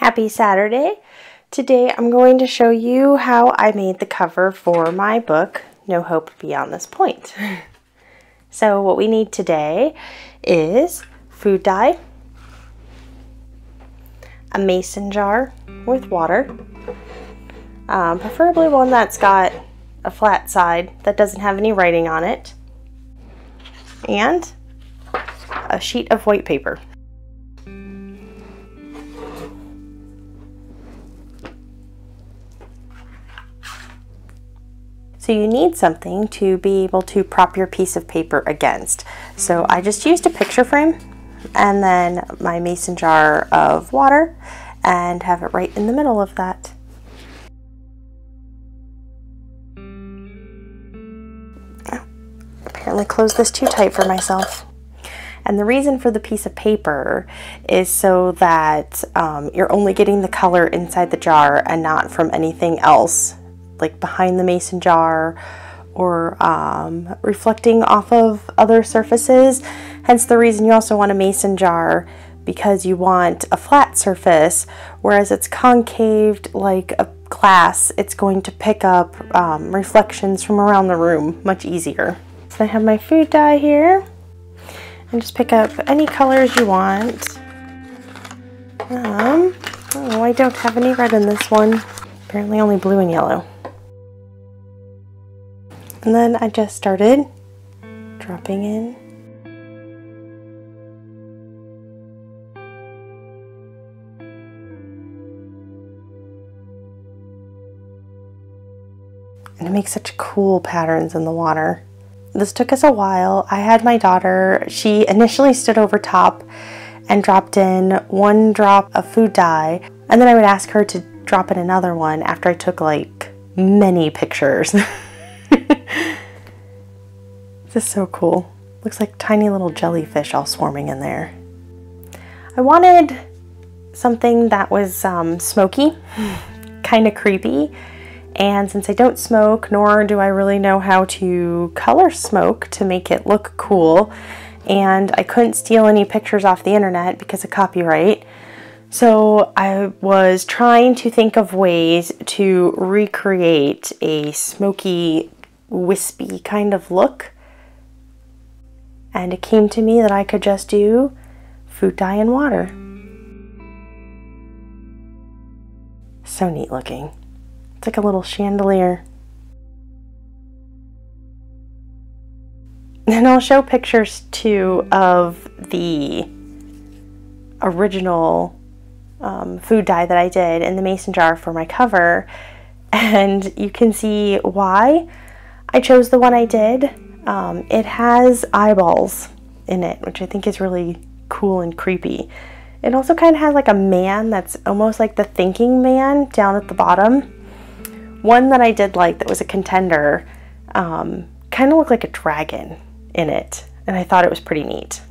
Happy Saturday! Today I'm going to show you how I made the cover for my book, No Hope Beyond This Point. So what we need today is food dye, a mason jar with water, preferably one that's got a flat side that doesn't have any writing on it, and a sheet of white paper. So you need something to be able to prop your piece of paper against. So I just used a picture frame and then my mason jar of water and have it right in the middle of that. Apparently closed this too tight for myself. And the reason for the piece of paper is so that you're only getting the color inside the jar and not from anything else, like behind the mason jar or reflecting off of other surfaces. Hence the reason you also want a mason jar, because you want a flat surface, whereas it's concaved like a glass, it's going to pick up reflections from around the room much easier. So I have my food dye here, and just pick up any colors you want. Oh, I don't have any red in this one. Apparently only blue and yellow. And then I just started dropping in. And it makes such cool patterns in the water. This took us a while. I had my daughter, she initially stood over top and dropped in one drop of food dye, and then I would ask her to drop in another one after I took like many pictures. This is so cool. Looks like tiny little jellyfish all swarming in there. I wanted something that was smoky, kind of creepy, and since I don't smoke, nor do I really know how to color smoke to make it look cool, and I couldn't steal any pictures off the internet because of copyright, so I was trying to think of ways to recreate a smoky, wispy kind of look. And it came to me that I could just do food dye and water. So neat looking. It's like a little chandelier. And I'll show pictures too of the original food dye that I did in the mason jar for my cover. And you can see why I chose the one I did. It has eyeballs in it, which I think is really cool and creepy. It also kind of has like a man that's almost like the thinking man down at the bottom. One that I did like that was a contender kind of looked like a dragon in it, and I thought it was pretty neat.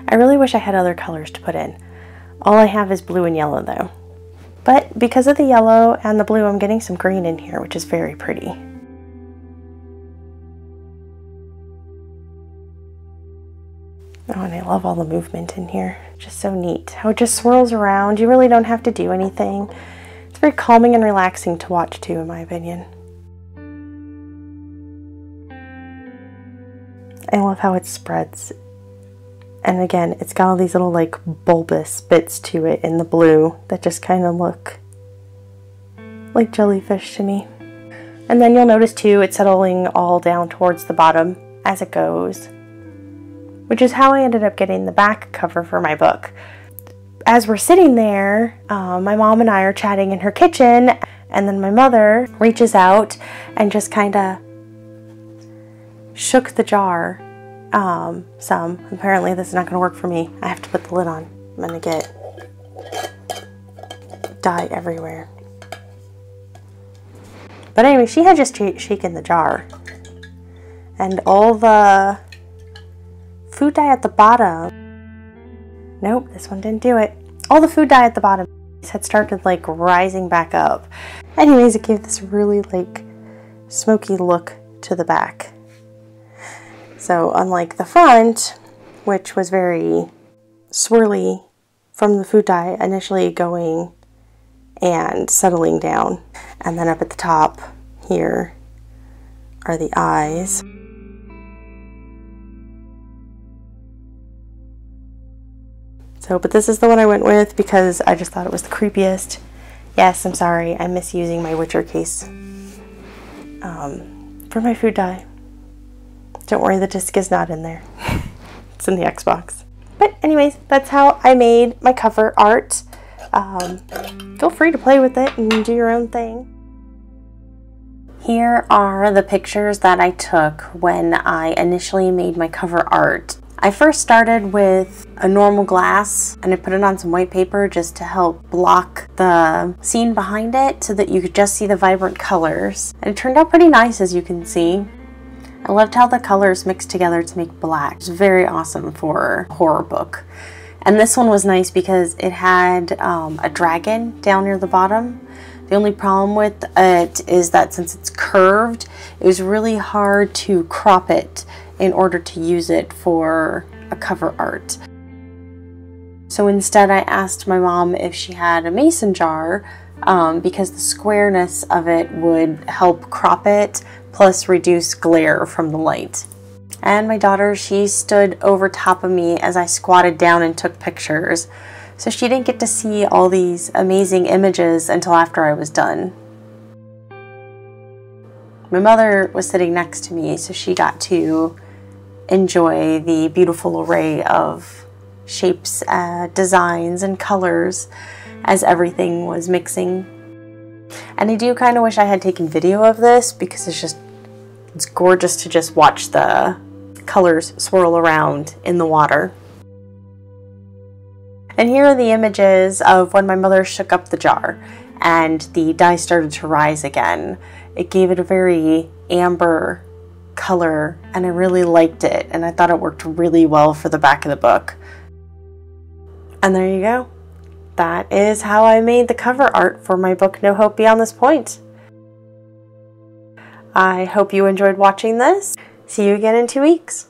I really wish I had other colors to put in. All I have is blue and yellow though. But because of the yellow and the blue, I'm getting some green in here, which is very pretty. Oh, and I love all the movement in here. Just so neat. How it just swirls around. You really don't have to do anything. It's very calming and relaxing to watch too, in my opinion. I love how it spreads. And again, it's got all these little like bulbous bits to it in the blue that just kind of look like jellyfish to me. And then you'll notice too, it's settling all down towards the bottom as it goes, which is how I ended up getting the back cover for my book. As we're sitting there, my mom and I are chatting in her kitchen, and then my mother reaches out and just kind of shook the jar some. Apparently this is not going to work for me. I have to put the lid on. I'm going to get dye everywhere. But anyway, she had just shaken the jar, and all the food dye at the bottom, nope, this one didn't do it. All the food dye at the bottom had started like rising back up. Anyways, it gave this really like smoky look to the back. So unlike the front, which was very swirly from the food dye initially going and settling down. And then up at the top here are the eyes. So, but this is the one I went with because I just thought it was the creepiest. Yes, I'm sorry, I'm misusing my Witcher case for my food dye. Don't worry, the disc is not in there. It's in the Xbox. But anyways, that's how I made my cover art. Feel free to play with it and do your own thing. Here are the pictures that I took when I initially made my cover art. I first started with a normal glass and I put it on some white paper just to help block the scene behind it so that you could just see the vibrant colors. And it turned out pretty nice, as you can see. I loved how the colors mixed together to make black. It's very awesome for a horror book. And this one was nice because it had a dragon down near the bottom. The only problem with it is that since it's curved, it was really hard to crop it in order to use it for a cover art. So instead I asked my mom if she had a mason jar because the squareness of it would help crop it, plus reduce glare from the light. And my daughter, she stood over top of me as I squatted down and took pictures. So she didn't get to see all these amazing images until after I was done. My mother was sitting next to me, so she got to enjoy the beautiful array of shapes, designs, and colors as everything was mixing. And I do kind of wish I had taken video of this because it's gorgeous to just watch the colors swirl around in the water. And here are the images of when my mother shook up the jar and the dye started to rise again. It gave it a very amber color and I really liked it, and I thought it worked really well for the back of the book. And there you go. That is how I made the cover art for my book No Hope Beyond This Point. I hope you enjoyed watching this. See you again in 2 weeks.